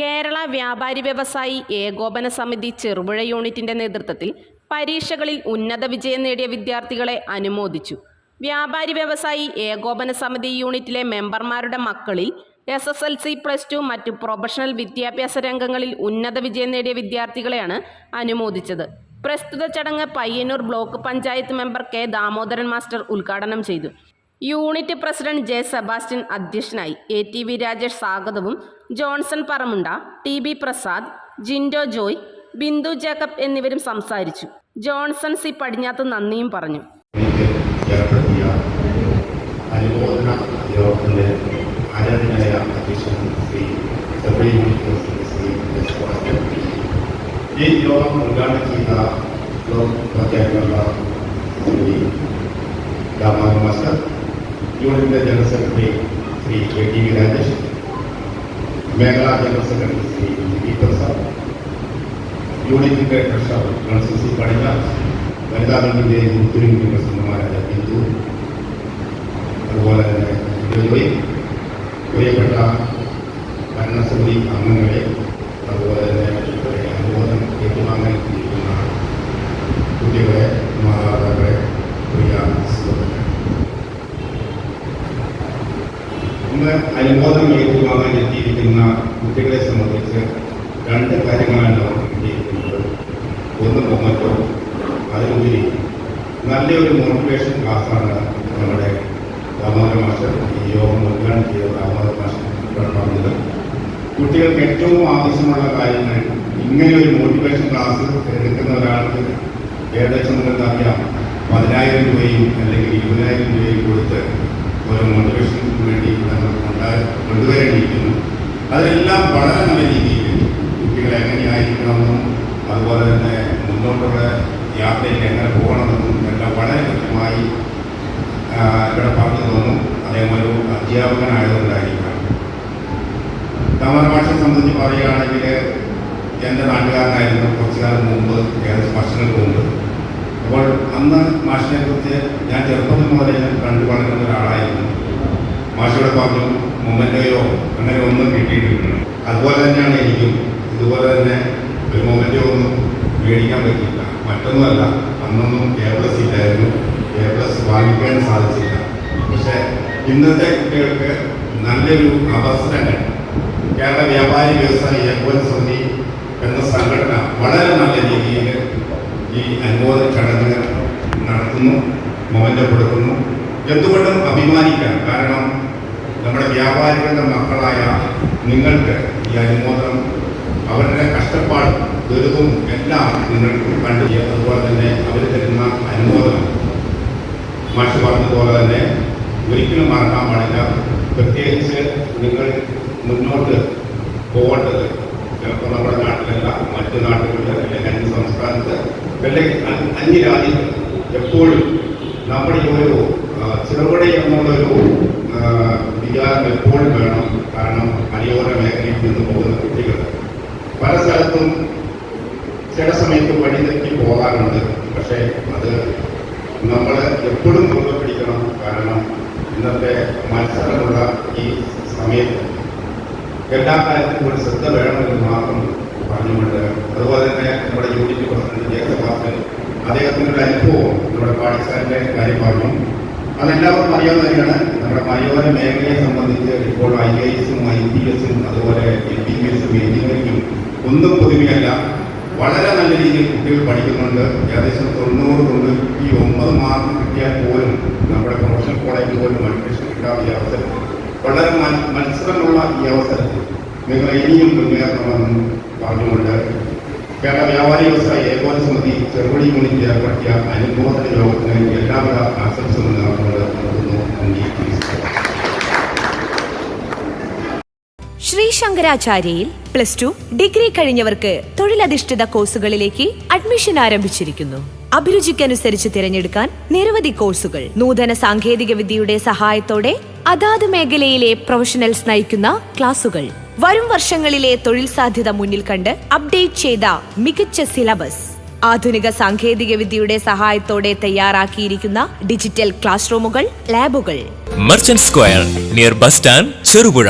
കേരള വ്യാപാരി വ്യവസായി ഏകോപന സമിതി ചെറുപുഴ യൂണിറ്റിന്റെ നേതൃത്വത്തിൽ പരീക്ഷകളിൽ ഉന്നത വിജയം നേടിയ വിദ്യാർത്ഥികളെ അനുമോദിച്ചു. വ്യാപാരി വ്യവസായി ഏകോപന സമിതി യൂണിറ്റിലെ മെമ്പർമാരുടെ മക്കളിൽ SSLC, +2 മറ്റു പ്രൊഫഷണൽ വിദ്യാഭ്യാസ രംഗങ്ങളിൽ ഉന്നത വിജയം നേടിയ വിദ്യാർത്ഥികളെയാണ് അനുമോദിച്ചത്. പ്രസ്തുത ചടങ്ങ് Payyanur block panchayat member K. Damodaran master ഉദ്ഘാടനം ചെയ്തു. Unit president J. സെബാസ്റ്റ്യൻ അധ്യക്ഷനായി. ATV രാജേഷ് സ്വാഗതവും, Johnson Paramunda, TB Prasad, Jinto Joy, Bindu Jacob എന്നിവരും സംസാരിച്ചു. Johnson C. പടിഞ്ഞാത്ത് നന്ദിയും പറഞ്ഞു. ഈ യോഗം ഉദ്ഘാടനം ചെയ്ത ശ്രീ ദാമോദരൻ മാസ്റ്റർ, യൂണിറ്റിന്റെ general secretary Shri ATV Rajesh, മേഖലാ general secretary Shri TB Prasad, യൂണിറ്റിന്റെ ട്രഷറർ C. പടിഞ്ഞാത്ത്, വനിതാ വിംഗിന്റെ ഉത്തരവിന്റെ പ്രസിഡന്റുമാരായ ബിന്ദു, അതുപോലെ തന്നെ ജോയ്, പ്രിയപ്പെട്ട ഭരണസമിതി അംഗങ്ങളെ, അതുപോലെ തന്നെ അനുമോദനം ഏറ്റുവാങ്ങാൻ ഇരിക്കുന്ന കുട്ടികളെ, മാതാപിതാക്കളെ, പ്രിയ സുഹൃത്തുക്കളെ, ഇന്ന് അനുമോദനം ഏറ്റുവാങ്ങാൻ എത്തിയിരിക്കുന്ന കുട്ടികളെ സംബന്ധിച്ച് രണ്ട് കാര്യങ്ങളാണ് നമുക്ക് കിട്ടിയിരിക്കുന്നത്. ഒന്ന് മൊമെന്റോ, അതിലുപരി നല്ലൊരു മോട്ടിവേഷൻ ക്ലാസ്സാണ് നമ്മുടെ ദാമോദരൻ മാസ്റ്റർ ഈ യോഗം ഉദ്ഘാടനം ചെയ്ത ദാമോദരൻ മാസ്റ്റർ പറഞ്ഞത്. കുട്ടികൾക്ക് ഏറ്റവും ആവശ്യമുള്ള കാര്യങ്ങൾ ഇങ്ങനെയൊരു മോട്ടിവേഷൻ ക്ലാസ് എടുക്കുന്ന ഒരാൾക്ക് ഏകദേശം നിങ്ങൾക്ക് അറിയാം, 10,000 രൂപയും അല്ലെങ്കിൽ 20,000 രൂപയും കൊടുത്ത് ഒരു മോട്ടിവേഷന് വേണ്ടി നമ്മൾ കൊണ്ടുവരേണ്ടിയിരിക്കുന്നു. അതെല്ലാം വളരെ നല്ല രീതിയിൽ കുട്ടികളെ എങ്ങനെയായിരിക്കണമെന്നും അതുപോലെ തന്നെ മുന്നോട്ടുള്ള യാത്രയിൽ എങ്ങനെ പോകണമെന്നും എല്ലാം വളരെ കൃത്യമായി ഇവിടെ പറഞ്ഞു തന്നു. അദ്ദേഹം ഒരു അധ്യാപകനായതുകൊണ്ടായിരിക്കണം. ദാമോദരൻ മാസ്റ്ററെ സംബന്ധിച്ച് പറയുകയാണെങ്കിൽ എൻ്റെ നാട്ടുകാരനായിരുന്നു കുറച്ചു കാലം മുമ്പ്, ഏകദേശം വർഷങ്ങൾക്ക് മുമ്പ്. അപ്പോൾ അന്ന് മാഷിനെ കുറിച്ച് ഞാൻ ചെറുപ്പത്തിൽ മുതലേ ഞാൻ കണ്ടു വളരുന്ന ഒരാളായിരുന്നു. മാഷിയോട് പറഞ്ഞു മൊമെന്റോയോ അങ്ങനെ ഒന്നും കിട്ടിയിട്ടില്ല. അതുപോലെ തന്നെയാണ് എനിക്കും. ഇതുപോലെ തന്നെ ഒരു മൊമെന്റോ ഒന്നും മേടിക്കാൻ പറ്റിയില്ല. മറ്റൊന്നുമല്ല, അന്നൊന്നും A+ ഇല്ലായിരുന്നു. A+ വാങ്ങിക്കാൻ സാധിച്ചില്ല. പക്ഷേ ഇന്നത്തെ കുട്ടികൾക്ക് നല്ലൊരു അവസരങ്ങൾ കേരള വ്യാപാരി വ്യവസായി ഏകോപന സമിതി എന്ന സംഘടന വളരെ നല്ല രീതിയിൽ ഈ അനുമോദന ചടങ്ങ് നടത്തുന്നു, മൊമെന്റോ കൊടുക്കുന്നു. എന്തുകൊണ്ടും അഭിമാനിക്കാം. കാരണം നമ്മുടെ വ്യാപാരികളുടെ മക്കളായ നിങ്ങൾക്ക് ഈ അനുമോദനം, അവരുടെ കഷ്ടപ്പാടും ദുരിതവും എല്ലാം നിങ്ങൾക്ക് കണ്ടു. അതുപോലെ തന്നെ അവർ തരുന്ന അനുമോദനം മാഷ് പറഞ്ഞതുപോലെ തന്നെ ഒരിക്കലും മറക്കാൻ പാടില്ല. പ്രത്യേകിച്ച് നിങ്ങൾ മുന്നോട്ട് പോകേണ്ടത് ചിലപ്പോൾ നമ്മുടെ നാട്ടിലല്ല, മറ്റു നാട്ടുകളിൽ അല്ലെങ്കിൽ അന്യ സംസ്ഥാനത്ത് അല്ലെങ്കിൽ അന്യരാജ്യത്ത് എപ്പോഴും നമ്മുടെ ഈ ഒരു ചെറുപുഴ എന്നുള്ളൊരു വികാരം എപ്പോഴും വേണം. കാരണം മലയോര മേഖലയിൽ നിന്ന് പോകുന്ന കുട്ടികൾ പല സ്ഥലത്തും ചില സമയത്ത് വഴിതെറ്റി പോകാറുണ്ട്. പക്ഷേ അത് നമ്മൾ എപ്പോഴും മുറുകെ പിടിക്കണം. കാരണം ഇന്നത്തെ മത്സരമുള്ള ഈ സമയത്ത് എല്ലാ കാര്യത്തിലും ഒരു ശ്രദ്ധ വേണമെന്ന് മാത്രം പറഞ്ഞുകൊണ്ട്, അതുപോലെ തന്നെ നമ്മുടെ യൂണിറ്റ് പ്രസിഡന്റ് J. സെബാസ്റ്റ്യൻ അദ്ദേഹത്തിൻ്റെ ഒരു അനുഭവം നമ്മുടെ പാഠശാലയുടെ കാര്യം പറഞ്ഞു. അതെല്ലാവർക്കും അറിയാവുന്ന തന്നെയാണ്. നമ്മുടെ മലയോര മേഖലയെ സംബന്ധിച്ച് ഇപ്പോൾ IAS-ഉം IPS-ഉം അതുപോലെ MBBS-ഉം എഞ്ചിനീയറിംഗും ഒന്നും പുതുമയല്ല. വളരെ നല്ല രീതിയിൽ കുട്ടികൾ പഠിക്കുന്നുണ്ട്. ഏകദേശം 99 മാർക്ക് കിട്ടിയാൽ പോലും നമ്മുടെ പ്രൊഫഷണൽ കോളേജിൽ പോലും അഡ്മിഷൻ കിട്ടാത്ത ഈ അവസരത്തിൽ, വളരെ മത്സരമുള്ള ഈ അവസരത്തിൽ നിങ്ങൾ ഇനിയും മുന്നേറണമെന്ന് പറഞ്ഞുകൊണ്ട് കേരള വ്യാപാരി വ്യവസായി ഏകോപന സമിതി ചെറുപുഴ യൂണിറ്റ് ഏർപ്പെടുത്തിയ അനുമോദന യോഗത്തിന് എല്ലാവിധ ആശംസകളും നേർന്നുകൊണ്ട് നടത്തുന്നു. നന്ദി. ശ്രീ ശങ്കരാചാര്യയിൽ +2 ഡിഗ്രി കഴിഞ്ഞവർക്ക് തൊഴിലധിഷ്ഠിത കോഴ്സുകളിലേക്ക് അഡ്മിഷൻ ആരംഭിച്ചിരിക്കുന്നു. അഭിരുചിക്കനുസരിച്ച് തിരഞ്ഞെടുക്കാൻ നിരവധി കോഴ്സുകൾ. നൂതന സാങ്കേതിക വിദ്യയുടെ സഹായത്തോടെ അതാത് മേഖലയിലെ പ്രൊഫഷണൽസ് നയിക്കുന്ന ക്ലാസുകൾ. വരും വർഷങ്ങളിലെ തൊഴിൽ സാധ്യത മുന്നിൽ കണ്ട് അപ്ഡേറ്റ് ചെയ്ത മികച്ച സിലബസ്. ആധുനിക സാങ്കേതിക വിദ്യയുടെ സഹായത്തോടെ തയ്യാറാക്കിയിരിക്കുന്ന ഡിജിറ്റൽ ക്ലാസ് റൂമുകൾ, ലാബുകൾ. Merchant square near bus stand, Cherupuzha.